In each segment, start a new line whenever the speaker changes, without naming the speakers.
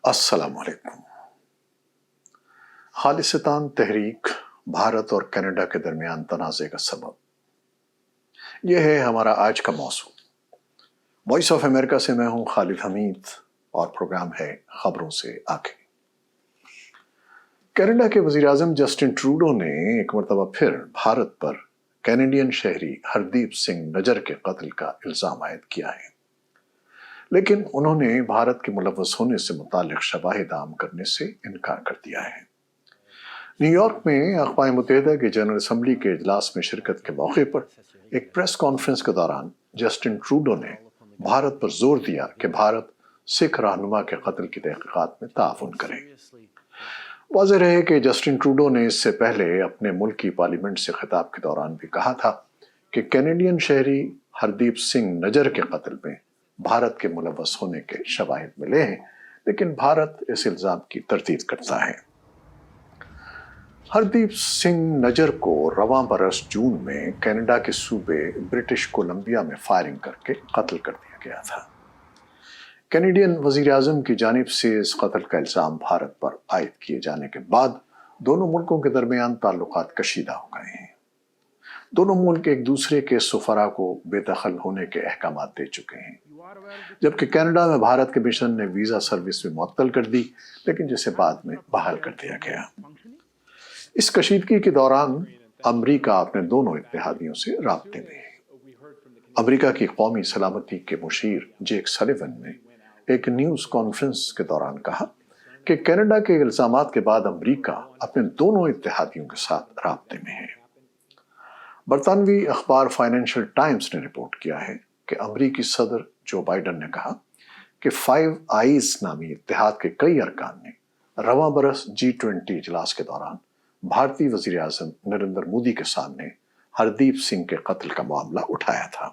السلام علیکم۔ خالصتان تحریک بھارت اور کینیڈا کے درمیان تنازع کا سبب، یہ ہے ہمارا آج کا موضوع۔ وائس آف امریکہ سے میں ہوں خالد حمید اور پروگرام ہے خبروں سے آنکھیں۔ کینیڈا کے وزیر اعظم جسٹن ٹروڈو نے ایک مرتبہ پھر بھارت پر کینیڈین شہری ہردیپ سنگھ نجر کے قتل کا الزام عائد کیا ہے، لیکن انہوں نے بھارت کے ملوث ہونے سے متعلق شواہد عام کرنے سے انکار کر دیا ہے۔ نیو یارک میں اقوام متحدہ کے جنرل اسمبلی کے اجلاس میں شرکت کے موقع پر ایک پریس کانفرنس کے دوران جسٹن ٹروڈو نے بھارت پر زور دیا کہ بھارت سکھ رہنما کے قتل کی تحقیقات میں تعاون کرے۔ واضح رہے کہ جسٹن ٹروڈو نے اس سے پہلے اپنے ملک کی پارلیمنٹ سے خطاب کے دوران بھی کہا تھا کہ کینیڈین شہری ہردیپ سنگھ نجر کے قتل میں بھارت کے ملوث ہونے کے شواہد ملے ہیں، لیکن بھارت اس الزام کی تردید کرتا ہے۔ ہردیپ سنگھ نجر کو رواں برس جون میں کینیڈا کے صوبے برٹش کولمبیا میں فائرنگ کر کے قتل کر دیا گیا تھا۔ کینیڈین وزیر اعظم کی جانب سے اس قتل کا الزام بھارت پر عائد کیے جانے کے بعد دونوں ملکوں کے درمیان تعلقات کشیدہ ہو گئے ہیں۔ دونوں ملک ایک دوسرے کے سفراء کو بے دخل ہونے کے احکامات دے چکے ہیں، جبکہ کینیڈا میں بھارت کے مشن نے ویزا سروس بھی معطل کر دی، لیکن جسے بعد میں بحال کر دیا گیا۔ اس کشیدگی کے دوران امریکہ اپنے دونوں اتحادیوں سے رابطے میں ہے۔ امریکہ کی قومی سلامتی کے مشیر جیک سلیون نے ایک نیوز کانفرنس کے دوران کہا کہ کینیڈا کے الزامات کے بعد امریکہ اپنے دونوں اتحادیوں کے ساتھ رابطے میں ہے۔ برطانوی اخبار فائنینشل ٹائمز نے رپورٹ کیا ہے کہ امریکی صدر جو بائیڈن نے کہا کہ فائیو آئیز نامی اتحاد کے کئی ارکان نے رواں برس G20 اجلاس کے دوران بھارتی وزیر اعظم نریندر مودی کے سامنے ہردیپ سنگھ کے قتل کا معاملہ اٹھایا تھا۔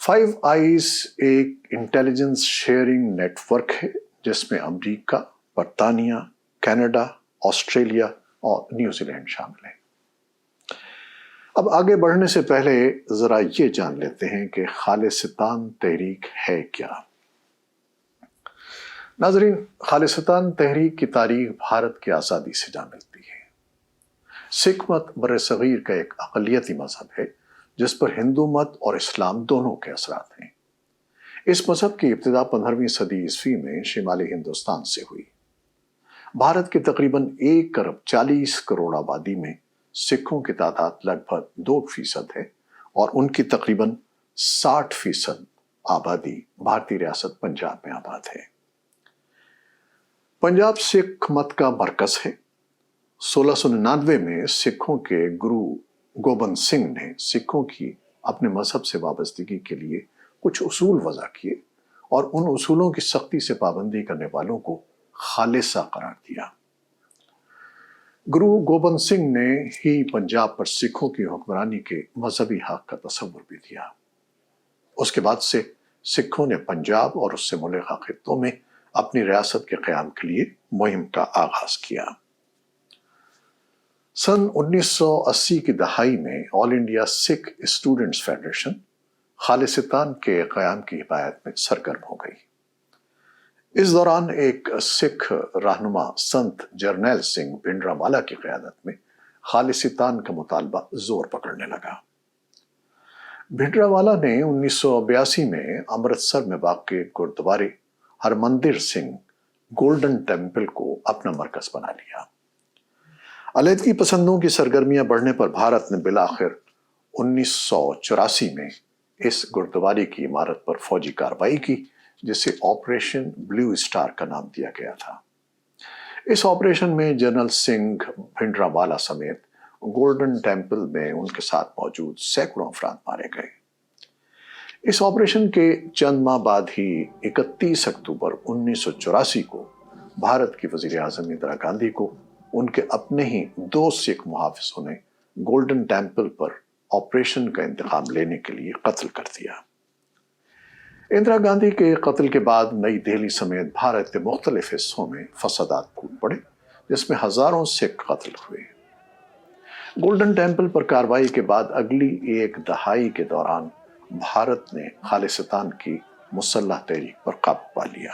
فائیو آئیز ایک انٹیلیجنس شیئرنگ نیٹ ورک ہے جس میں امریکہ، برطانیہ، کینیڈا، آسٹریلیا اور نیوزی لینڈ شامل ہیں۔ اب آگے بڑھنے سے پہلے ذرا یہ جان لیتے ہیں کہ خالصتان تحریک ہے کیا۔ ناظرین، خالصتان تحریک کی تاریخ بھارت کی آزادی سے جا ملتی ہے۔ سکھ مت برصغیر کا ایک اقلیتی مذہب ہے جس پر ہندو مت اور اسلام دونوں کے اثرات ہیں۔ اس مذہب کی ابتدا 15ویں صدی عیسوی میں شمالی ہندوستان سے ہوئی۔ بھارت کے تقریباً 1.40 ارب آبادی میں سکھوں کی تعداد لگ بھگ 2% ہے اور ان کی تقریباً 60% آبادی بھارتی ریاست پنجاب میں آباد ہے۔ پنجاب سکھ مت کا مرکز ہے۔ 1699 میں سکھوں کے گرو گوبند سنگھ نے سکھوں کی اپنے مذہب سے وابستگی کے لیے کچھ اصول وضع کیے اور ان اصولوں کی سختی سے پابندی کرنے والوں کو خالصہ قرار دیا۔ گرو گوبند سنگھ نے ہی پنجاب پر سکھوں کی حکمرانی کے مذہبی حق کا تصور بھی دیا۔ اس کے بعد سے سکھوں نے پنجاب اور اس سے ملحقہ خطوں میں اپنی ریاست کے قیام کے لیے مہم کا آغاز کیا۔ سن 1980 کی دہائی میں آل انڈیا سکھ اسٹوڈنٹس فیڈریشن خالصتان کے قیام کی حمایت میں سرگرم ہو گئی۔ اس دوران ایک سکھ رہنما سنت جرنیل سنگھ بھنڈراوالا کی قیادت میں خالصتان کا مطالبہ زور پکڑنے لگا۔ بھنڈراوالا نے 1982 میں امرتسر میں واقع گردوارے ہرمندر سنگھ گولڈن ٹیمپل کو اپنا مرکز بنا لیا۔ علیحدگی پسندوں کی سرگرمیاں بڑھنے پر بھارت نے بالآخر 1984 میں اس گردوارے کی عمارت پر فوجی کارروائی کی جسے آپریشن بلیو اسٹار کا نام دیا گیا تھا۔ اس آپریشن میں جنرل سنگھ بھنڈراوالا سمیت گولڈن ٹیمپل میں ان کے ساتھ موجود سینکڑوں افراد مارے گئے۔ اس آپریشن کے چند ماہ بعد ہی 31 اکتوبر 1984 کو بھارت کی وزیر اعظم اندرا گاندھی کو ان کے اپنے ہی 2 سکھ محافظوں نے گولڈن ٹیمپل پر آپریشن کا انتقام لینے کے لیے قتل کر دیا۔ اندرا گاندھی کے قتل کے بعد نئی دہلی سمیت بھارت کے مختلف حصوں میں فسادات پھوٹ پڑے جس میں ہزاروں سکھ قتل ہوئے۔ گولڈن ٹیمپل پر کارروائی کے بعد اگلی ایک دہائی کے دوران بھارت نے خالصتان کی مسلح تحریک پر قابو پا لیا۔